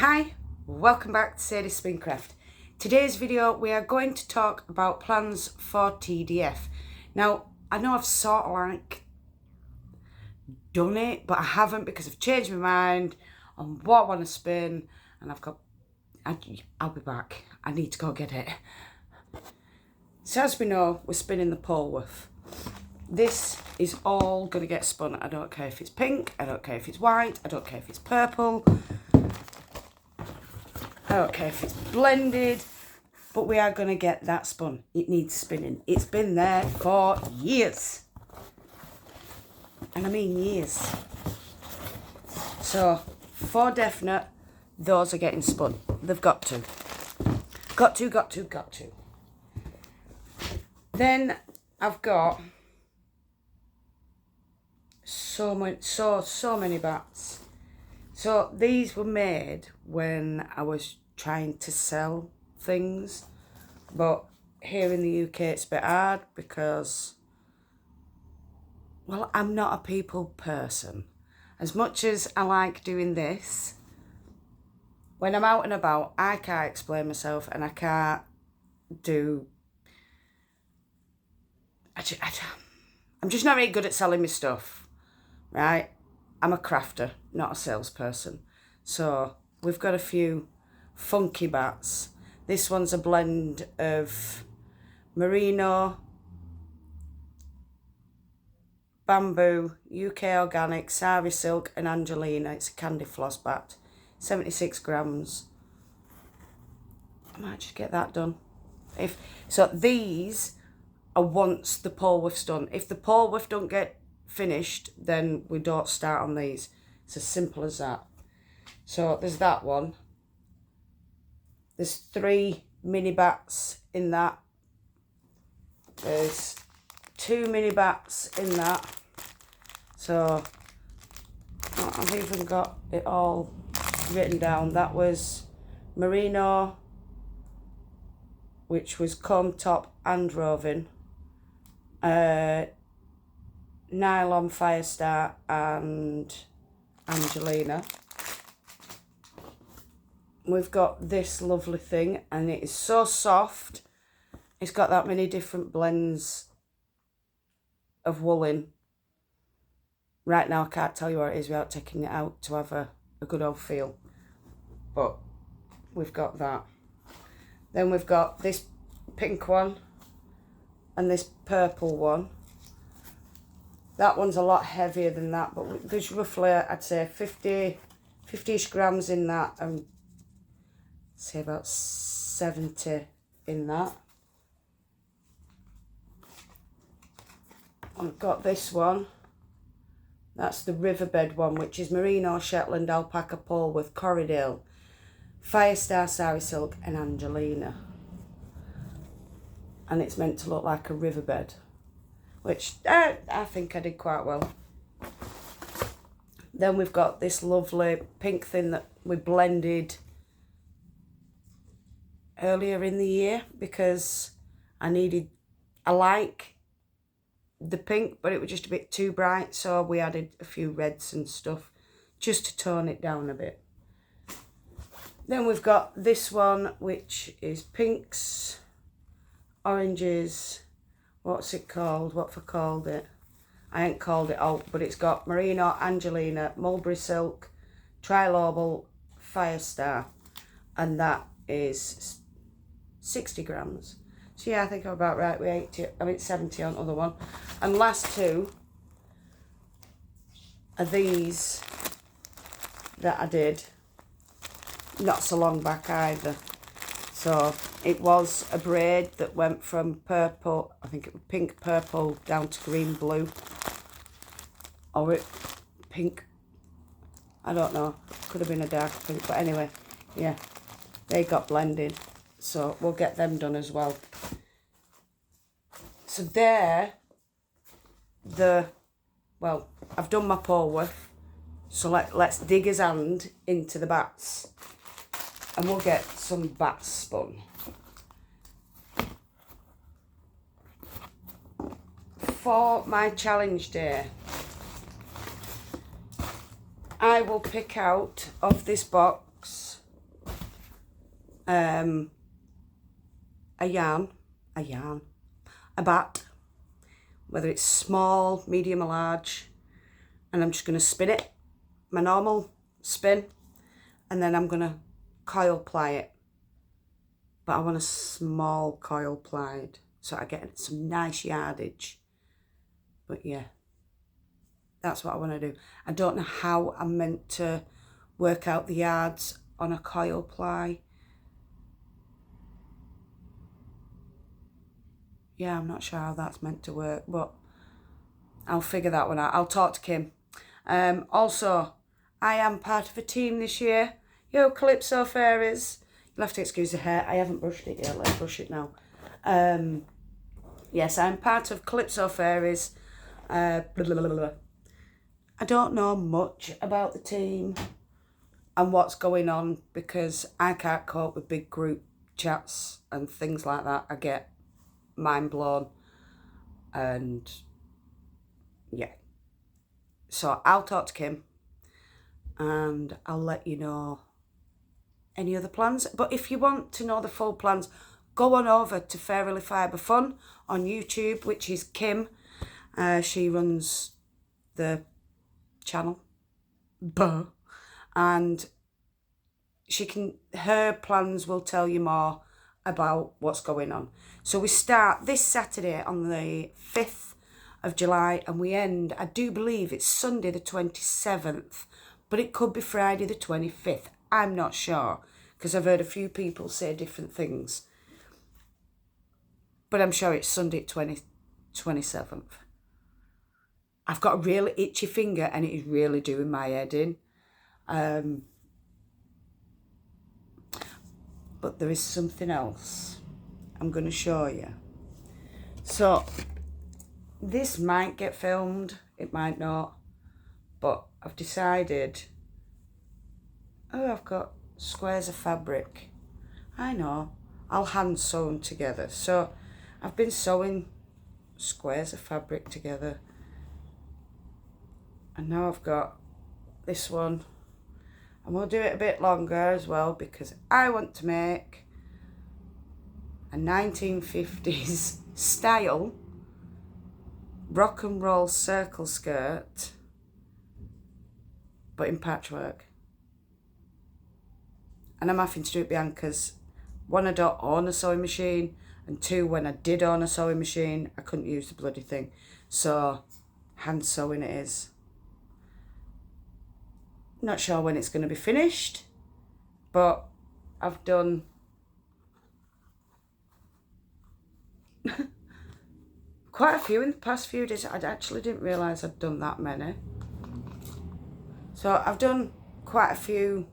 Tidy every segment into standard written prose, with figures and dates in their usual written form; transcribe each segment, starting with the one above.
Hi, welcome back to Sadie's Spincraft. Today's video we are going to talk about plans for TDF. Now I know I've sort of like done it, but I haven't because I've changed my mind on what I want to spin, and I'll be back. I need to go get it. So as we know, we're spinning the Polwarth. This is all going to get spun. I don't care if it's pink, I don't care if it's white, I don't care if it's purple, I don't care if it's blended, but we are going to get that spun. It needs spinning. It's been there for years. And I mean years. So, for definite, those are getting spun. They've got to. Got to. Then I've got so many bats. So these were made when I was trying to sell things, but here in the UK it's a bit hard because, well, I'm not a people person. As much as I like doing this, when I'm out and about, I can't explain myself and I can't do... I'm just not very good at selling my stuff, right? I'm a crafter, not a salesperson. So we've got a few funky bats. This one's a blend of merino, bamboo, UK organic, sari silk and Angelina. It's a candy floss bat, 76 grams. I might just get that done. So these are once the Polwarth's done. If the Polwarth don't get finished, then we don't start on these. It's as simple as that. So there's that one. There's 3 mini bats in that. There's 2 mini bats in that. So I've even got it all written down. That was merino, which was comb top and roving, nylon Firestar and Angelina. We've got this lovely thing and it is so soft. It's got that many different blends of wool in. Right now I can't tell you what it is without taking it out to have a good old feel. But we've got that. Then we've got this pink one and this purple one. That one's a lot heavier than that, but there's roughly, I'd say, 50-ish grams in that, and say about 70 in that. I've got this one. That's the riverbed one, which is merino, Shetland, alpaca, Polwarth, Corriedale, Firestar, sari silk and Angelina. And it's meant to look like a riverbed, which I think I did quite well. Then we've got this lovely pink thing that we blended earlier in the year because I like the pink, but it was just a bit too bright, so we added a few reds and stuff just to tone it down a bit. Then we've got this one, which is pinks, oranges, what's it called? What have I called it? I ain't called it out, but it's got merino, Angelina, mulberry silk, trilobal, Firestar, and that is 60 grams. So yeah, I think I'm about right with 70 on the other one. And last two are these that I did not so long back either. So it was a braid that went from purple, I think it was pink purple, down to green blue. Or pink, I don't know, could have been a dark pink, but anyway, yeah, they got blended. So we'll get them done as well. So there, well, I've done my Polwarth. So let's dig his hand into the bats and we'll get some bats spun. For my challenge day, I will pick out of this box a bat, whether it's small, medium or large, and I'm just going to spin it, my normal spin, and then I'm going to coil ply it. But I want a small coil plied so I get some nice yardage. But yeah, that's what I want to do. I don't know how I'm meant to work out the yards on a coil ply. Yeah, I'm not sure how that's meant to work, but I'll figure that one out. I'll talk to Kim. Also, I am part of a team this year. Yo, KALYPSO Fairies. You'll have to excuse the hair. I haven't brushed it yet. Let's brush it now. Yes, I'm part of KALYPSO Fairies. I don't know much about the team and what's going on because I can't cope with big group chats and things like that. I get mind blown, and yeah. So I'll talk to Kim and I'll let you know any other plans. But if you want to know the full plans, go on over to Fairily Fibre Fun on YouTube, which is Kim. She runs the channel. And her plans will tell you more about what's going on. So we start this Saturday on the 5th of July and we end, I do believe it's Sunday the 27th, but it could be Friday the 25th. I'm not sure because I've heard a few people say different things. But I'm sure it's Sunday 27th. I've got a really itchy finger and it is really doing my head in. But there is something else I'm going to show you. So this might get filmed, it might not, but I've decided, I've got squares of fabric. I know, I'll hand sew them together. So I've been sewing squares of fabric together. And now I've got this one. And we'll do it a bit longer as well because I want to make a 1950s style rock and roll circle skirt, but in patchwork. And I'm having to do it behind because one, I don't own a sewing machine, and two, when I did own a sewing machine, I couldn't use the bloody thing. So hand sewing it is. Not sure when it's going to be finished, but I've done quite a few in the past few days. I actually didn't realise I'd done that many. So I've done quite a few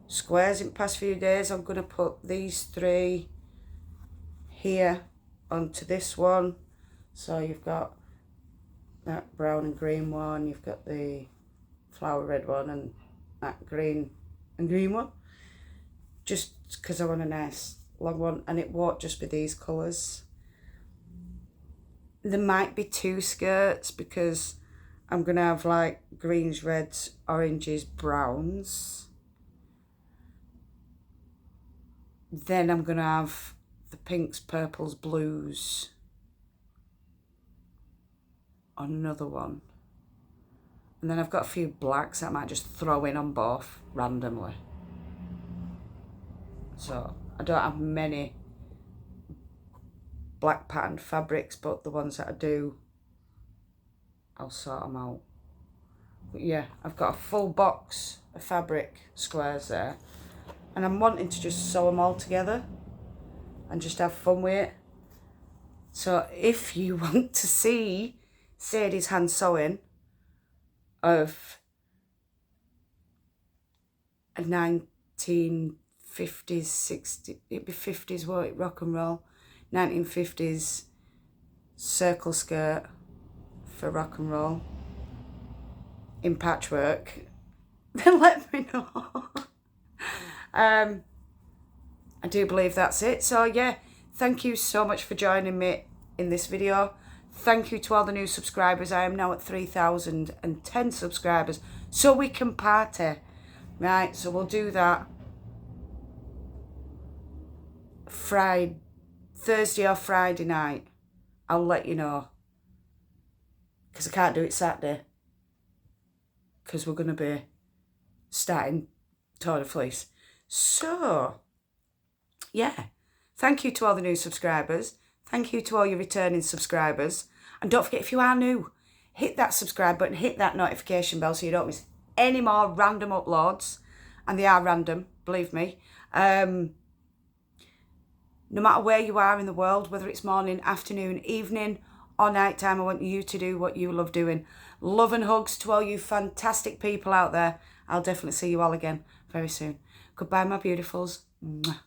squares in the past few days. I'm going to put these 3 here onto this one. So you've got that brown and green one, you've got the flower red one, and that green and green one, just because I want a nice long one, and it won't just be these colours. There might be 2 skirts because I'm going to have like greens, reds, oranges, browns. Then I'm going to have the pinks, purples, blues on another one. And then I've got a few blacks that I might just throw in on both randomly. So I don't have many black patterned fabrics, but the ones that I do, I'll sort them out. But yeah, I've got a full box of fabric squares there. And I'm wanting to just sew them all together and just have fun with it. So if you want to see Sadie's hand sewing of a 1950s, 60s, it'd be 50s, won't it, rock and roll, 1950s circle skirt for rock and roll in patchwork, then let me know. I do believe that's it. So yeah, thank you so much for joining me in this video. Thank you to all the new subscribers. I am now at 3,010 subscribers, so we can party, right? So we'll do that Thursday or Friday night. I'll let you know. Because I can't do it Saturday. Because we're going to be starting Tour de Fleece. So, yeah. Thank you to all the new subscribers. Thank you to all your returning subscribers. And don't forget, if you are new, hit that subscribe button, hit that notification bell so you don't miss any more random uploads. And they are random, believe me. No matter where you are in the world, whether it's morning, afternoon, evening, or night time, I want you to do what you love doing. Love and hugs to all you fantastic people out there. I'll definitely see you all again very soon. Goodbye, my beautifuls. Mwah.